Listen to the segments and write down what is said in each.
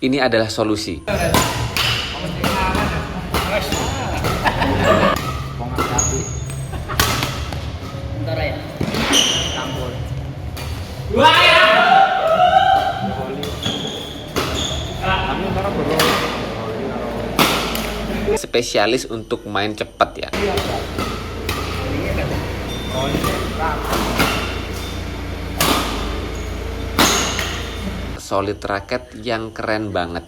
ini adalah solusi. Spesialis untuk main cepat ya. Solid raket yang keren banget.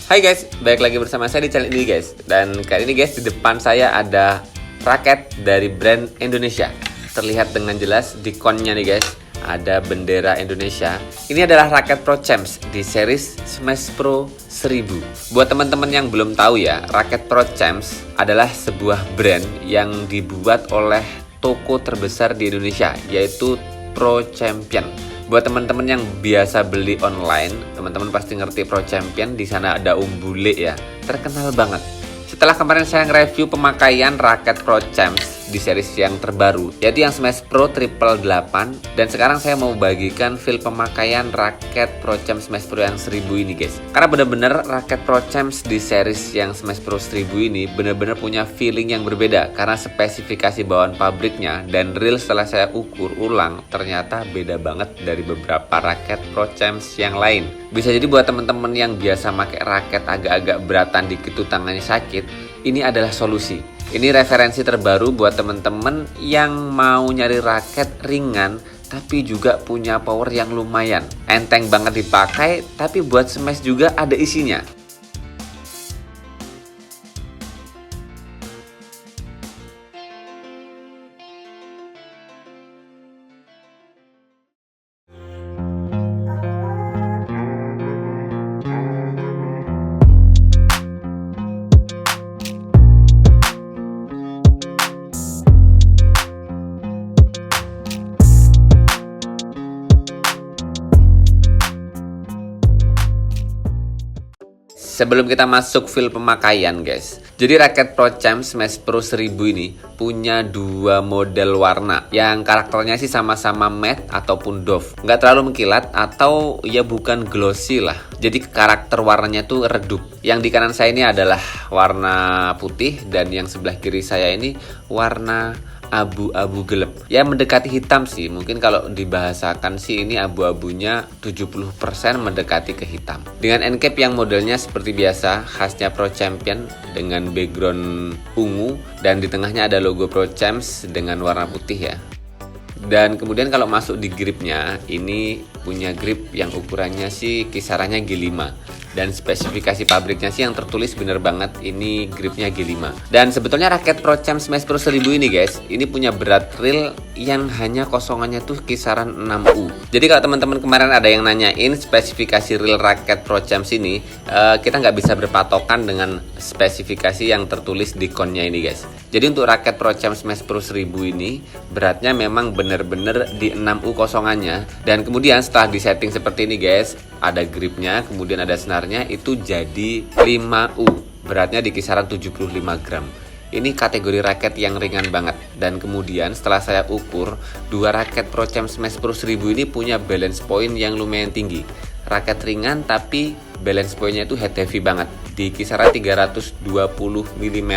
Hai guys, balik lagi bersama saya di channel ini guys. Dan kali ini guys, di depan saya ada raket dari brand Indonesia. Terlihat dengan jelas di konnya nih guys, ada bendera Indonesia. Ini adalah raket Pro Champs di series Smash Pro 1000. Buat teman-teman yang belum tahu ya, raket Pro Champs adalah sebuah brand yang dibuat oleh toko terbesar di Indonesia, yaitu Pro Champion. Buat teman-teman yang biasa beli online, teman-teman pasti ngerti Pro Champion. Di sana ada Bule ya, terkenal banget. Setelah kemarin saya nge-review pemakaian raket Pro Champs di series yang terbaru, yaitu yang Smash Pro 888, dan sekarang saya mau bagikan feel pemakaian raket Pro Champs Smash Pro yang 1000 ini guys. Karena bener-bener raket Pro Champs di series yang Smash Pro 1000 ini bener-bener punya feeling yang berbeda, karena spesifikasi bawaan pabriknya dan reel setelah saya ukur ulang ternyata beda banget dari beberapa raket Pro Champs yang lain. Bisa jadi buat teman-teman yang biasa pakai raket agak-agak beratan dikit tuh tangannya sakit, ini adalah solusi. Ini referensi terbaru buat teman-teman yang mau nyari raket ringan tapi juga punya power yang lumayan. Enteng banget dipakai, tapi buat smash juga ada isinya. Sebelum kita masuk feel pemakaian guys, jadi raket Pro Champs Smash Pro 1000 ini punya dua model warna yang karakternya sih sama-sama matte ataupun doff, nggak terlalu mengkilat atau ya bukan glossy lah. Jadi karakter warnanya tuh redup. Yang di kanan saya ini adalah warna putih dan yang sebelah kiri saya ini warna abu-abu gelap. Ya mendekati hitam sih. Mungkin kalau dibahasakan sih ini abu-abunya 70% mendekati ke hitam. Dengan end cap yang modelnya seperti biasa, khasnya Pro Champion dengan background ungu dan di tengahnya ada logo Pro Champs dengan warna putih ya. Dan kemudian kalau masuk di gripnya, ini punya grip yang ukurannya sih kisarannya G5. Dan spesifikasi pabriknya sih yang tertulis bener banget, ini gripnya G5. Dan sebetulnya raket Pro Champs Smash Pro 1000 ini guys, ini punya berat reel yang hanya kosongannya tuh kisaran 6U. Jadi kalau teman-teman kemarin ada yang nanyain spesifikasi reel raket Pro Champs ini, kita nggak bisa berpatokan dengan spesifikasi yang tertulis di konnya ini guys. Jadi untuk raket Pro Champs Smash Pro 1000 ini beratnya memang bener-bener di 6U kosongannya. Dan kemudian setelah disetting seperti ini guys, ada gripnya, kemudian ada senarnya, itu jadi 5U. Beratnya di kisaran 75 gram. Ini kategori raket yang ringan banget. Dan kemudian setelah saya ukur, dua raket Pro Champs Smash Pro 1000 ini punya balance point yang lumayan tinggi. Raket ringan tapi balance point-nya itu head heavy banget, di kisaran 320 mm.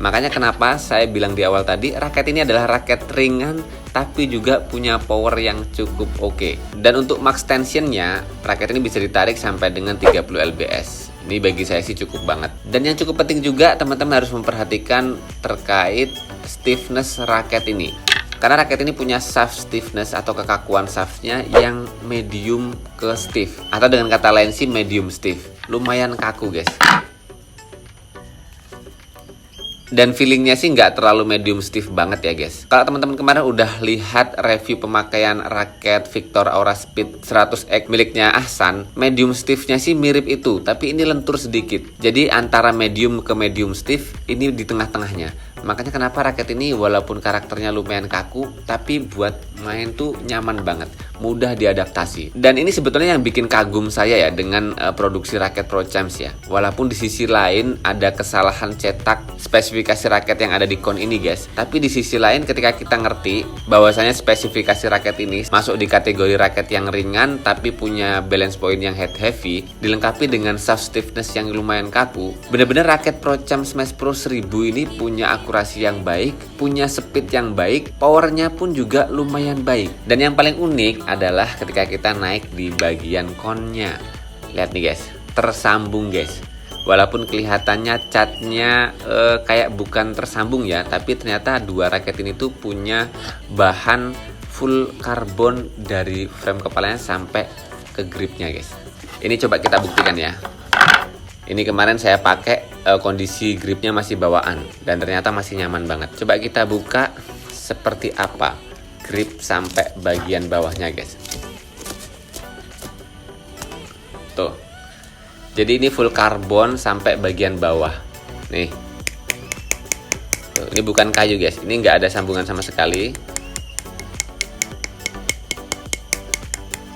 Makanya kenapa saya bilang di awal tadi, raket ini adalah raket ringan tapi juga punya power yang cukup oke. Dan untuk max tensionnya, raket ini bisa ditarik sampai dengan 30 lbs. Ini bagi saya sih cukup banget. Dan yang cukup penting juga, teman-teman harus memperhatikan terkait stiffness raket ini. Karena raket ini punya shaft stiffness atau kekakuan shaftnya yang medium ke stiff, atau dengan kata lain sih medium stiff. Lumayan kaku guys. Dan feelingnya sih nggak terlalu medium stiff banget ya guys. Kalau teman-teman kemarin udah lihat review pemakaian raket Victor Aura Speed 100X miliknya Ahsan, medium stiffnya sih mirip itu, tapi ini lentur sedikit. Jadi antara medium ke medium stiff, ini di tengah-tengahnya. Makanya kenapa raket ini walaupun karakternya lumayan kaku, tapi buat main tuh nyaman banget, mudah diadaptasi. Dan ini sebetulnya yang bikin kagum saya ya dengan produksi raket Pro Champs ya. Walaupun di sisi lain ada kesalahan cetak spesifikasi raket yang ada di kon ini guys. Tapi di sisi lain ketika kita ngerti bahwasanya spesifikasi raket ini masuk di kategori raket yang ringan tapi punya balance point yang head heavy, dilengkapi dengan soft stiffness yang lumayan kaku, bener-bener raket Pro Champs Smash Pro 1000 ini punya akurasi yang baik, punya speed yang baik, powernya pun juga lumayan baik. Dan yang paling unik adalah ketika kita naik di bagian konnya. Lihat nih guys, tersambung guys. Walaupun kelihatannya catnya kayak bukan tersambung ya, tapi ternyata dua raket ini tuh punya bahan full karbon dari frame kepalanya sampai ke gripnya guys. Ini coba kita buktikan ya. Ini kemarin saya pakai kondisi gripnya masih bawaan dan ternyata masih nyaman banget. Coba kita buka seperti apa grip sampai bagian bawahnya guys. Tuh. Jadi ini full karbon sampai bagian bawah. Nih. Tuh, ini bukan kayu guys. Ini nggak ada sambungan sama sekali.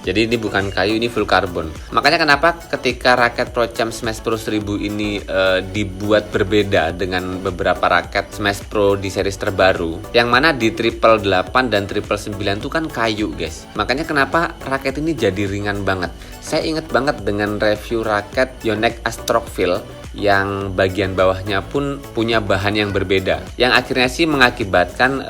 Jadi ini bukan kayu, ini full karbon. Makanya kenapa ketika raket Pro Champs Smash Pro 1000 ini dibuat berbeda dengan beberapa raket Smash Pro di series terbaru, yang mana di 888 dan 999 itu kan kayu guys. Makanya kenapa raket ini jadi ringan banget. Saya inget banget dengan review raket Yonex Astrophil yang bagian bawahnya pun punya bahan yang berbeda, yang akhirnya sih mengakibatkan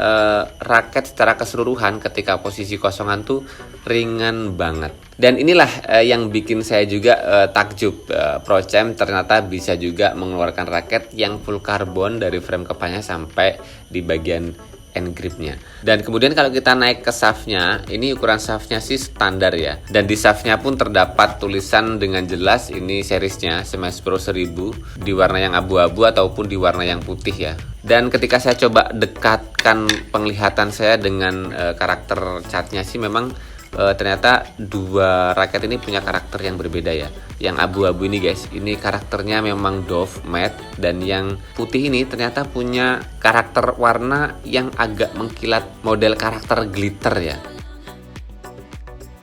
raket secara keseluruhan ketika posisi kosongan tuh ringan banget. Dan inilah yang bikin saya juga takjub, Pro Champs ternyata bisa juga mengeluarkan raket yang full karbon dari frame kepalanya sampai di bagian end gripnya. Dan kemudian kalau kita naik ke shaftnya, ini ukuran shaftnya sih standar ya. Dan di shaftnya pun terdapat tulisan dengan jelas ini seriesnya Smash Pro 1000 di warna yang abu-abu ataupun di warna yang putih ya. Dan ketika saya coba dekatkan penglihatan saya dengan karakter catnya sih memang ternyata dua raket ini punya karakter yang berbeda ya. Yang abu-abu ini guys, ini karakternya memang doff matte, dan yang putih ini ternyata punya karakter warna yang agak mengkilat, model karakter glitter ya.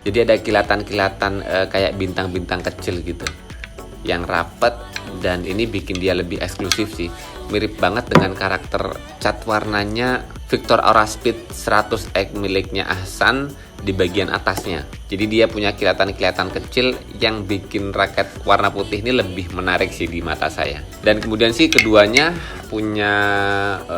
Jadi ada kilatan-kilatan kayak bintang-bintang kecil gitu yang rapet, dan ini bikin dia lebih eksklusif sih. Mirip banget dengan karakter cat warnanya Victor Aura Speed 100X miliknya Ahsan di bagian atasnya. Jadi dia punya kilatan-kilatan kecil yang bikin raket warna putih ini lebih menarik sih di mata saya. Dan kemudian sih keduanya punya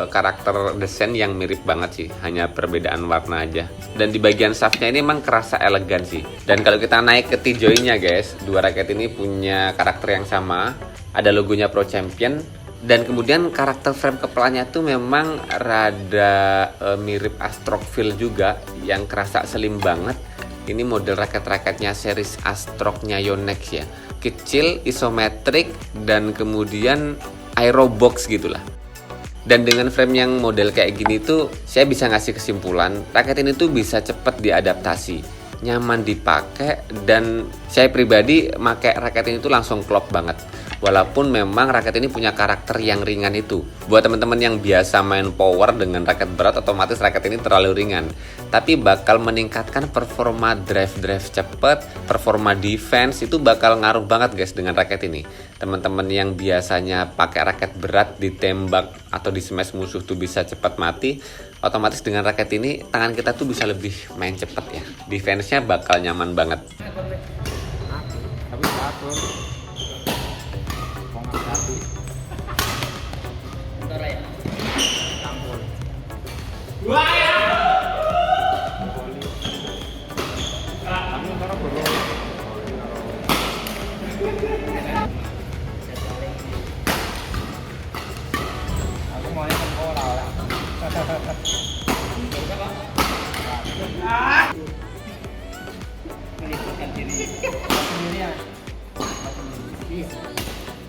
karakter desain yang mirip banget sih, hanya perbedaan warna aja. Dan di bagian shaftnya ini emang kerasa elegan sih. Dan kalau kita naik ke T-joinnya guys, dua raket ini punya karakter yang sama, ada logonya Pro Champion. Dan kemudian karakter frame kepalanya tuh memang rada mirip Astrophil juga, yang kerasa slim banget. Ini model raket-raketnya series Astroknya Yonex ya. Kecil, isometrik, dan kemudian aerobox gitulah. Dan dengan frame yang model kayak gini tuh, saya bisa ngasih kesimpulan, raket ini tuh bisa cepet diadaptasi, nyaman dipakai, dan saya pribadi pakai raket ini tuh langsung klop banget. Walaupun memang raket ini punya karakter yang ringan itu. Buat teman-teman yang biasa main power dengan raket berat, otomatis raket ini terlalu ringan. Tapi bakal meningkatkan performa drive cepet, performa defense, itu bakal ngaruh banget guys dengan raket ini. Teman-teman yang biasanya pakai raket berat ditembak atau di smash musuh tuh bisa cepat mati, otomatis dengan raket ini tangan kita tuh bisa lebih main cepet ya. Defense-nya bakal nyaman banget.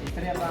Istri apa?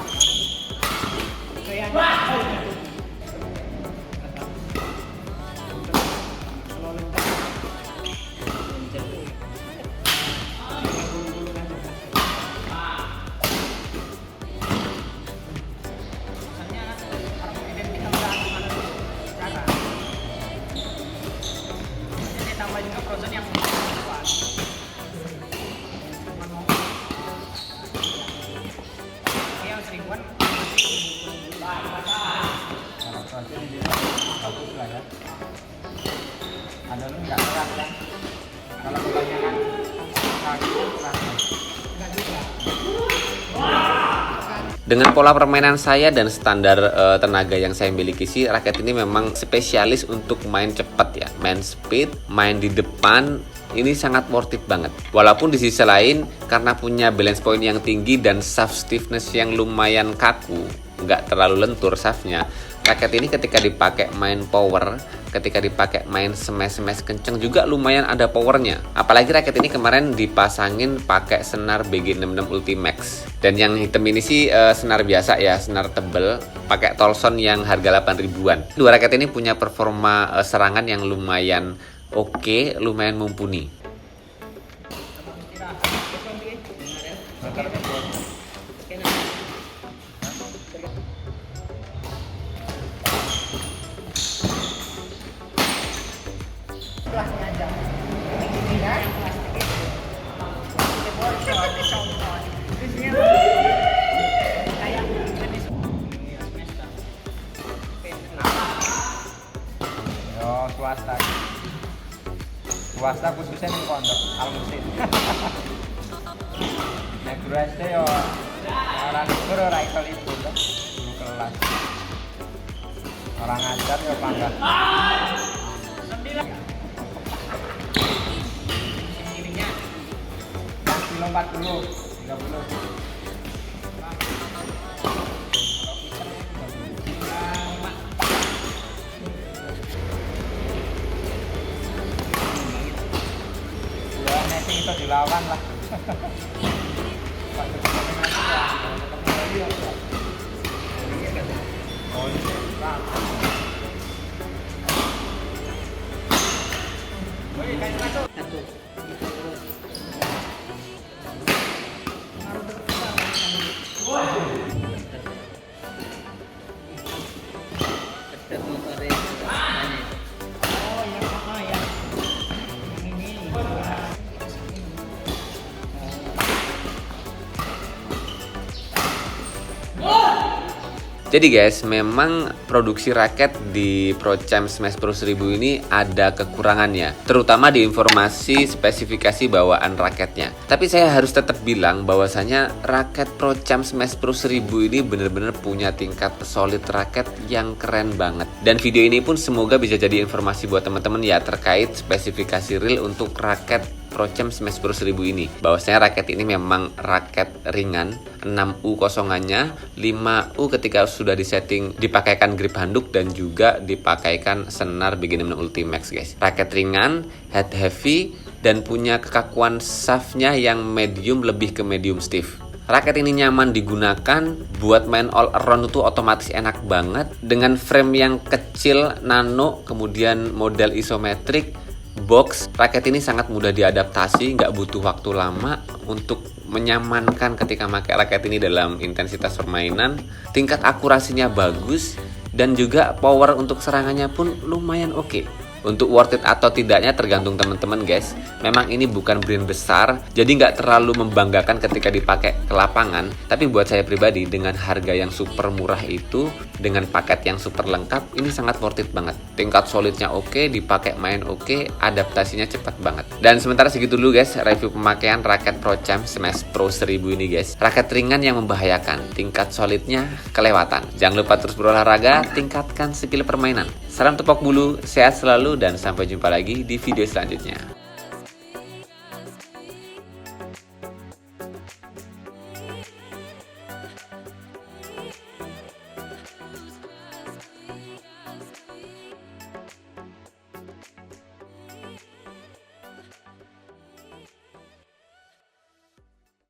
Dengan pola permainan saya dan standar tenaga yang saya miliki sih, raket ini memang spesialis untuk main cepat ya, main speed, main di depan. Ini sangat worth it banget. Walaupun di sisi lain, karena punya balance point yang tinggi dan shaft stiffness yang lumayan kaku, nggak terlalu lentur shaftnya, raket ini ketika dipakai main power, ketika dipakai main smash kenceng juga lumayan ada powernya. Apalagi raket ini kemarin dipasangin pakai senar BG66 Ultimax. Dan yang hitam ini sih senar biasa ya, senar tebel, pakai Tolson yang harga 8 ribuan. Dua raket ini punya performa serangan yang lumayan oke, lumayan mumpuni. Swasta khususnya nih pondok Al-Musin. Nek guru SD yo orang libur ora iso libur to. Guru kelas. Orang ngajar yo bangga. Kilo 40, 30. Itu dilawan lah. Jadi guys, memang produksi raket di ProChamps Smash Pro 1000 ini ada kekurangannya, terutama di informasi spesifikasi bawaan raketnya. Tapi saya harus tetap bilang bahwasanya raket ProChamps Smash Pro 1000 ini bener-bener punya tingkat solid raket yang keren banget. Dan video ini pun semoga bisa jadi informasi buat teman-teman ya terkait spesifikasi real untuk raket ProChamps Smash Pro 1000 ini. Bahwasanya raket ini memang raket ringan, 6U kosongannya, 5U ketika sudah disetting dipakaikan grip handuk dan juga dipakaikan senar BG66 Ultimax guys. Raket ringan, head heavy, dan punya kekakuan shaftnya yang medium lebih ke medium stiff. Raket ini nyaman digunakan, buat main all around itu otomatis enak banget. Dengan frame yang kecil, nano, kemudian model isometrik, box, raket ini sangat mudah diadaptasi, nggak butuh waktu lama untuk menyamankan ketika pakai raket ini dalam intensitas permainan. Tingkat akurasinya bagus dan juga power untuk serangannya pun lumayan oke. Untuk worth it atau tidaknya tergantung teman-teman guys. Memang ini bukan brand besar, jadi nggak terlalu membanggakan ketika dipakai ke lapangan. Tapi buat saya pribadi, dengan harga yang super murah itu, dengan paket yang super lengkap, ini sangat worth it banget. Tingkat solidnya oke, dipakai main oke, adaptasinya cepat banget. Dan sementara segitu dulu guys, review pemakaian raket ProChamps Smash Pro 1000 ini guys. Raket ringan yang membahayakan, tingkat solidnya kelewatan. Jangan lupa terus berolahraga, tingkatkan skill permainan. Salam tepok bulu, sehat selalu, dan sampai jumpa lagi di video selanjutnya.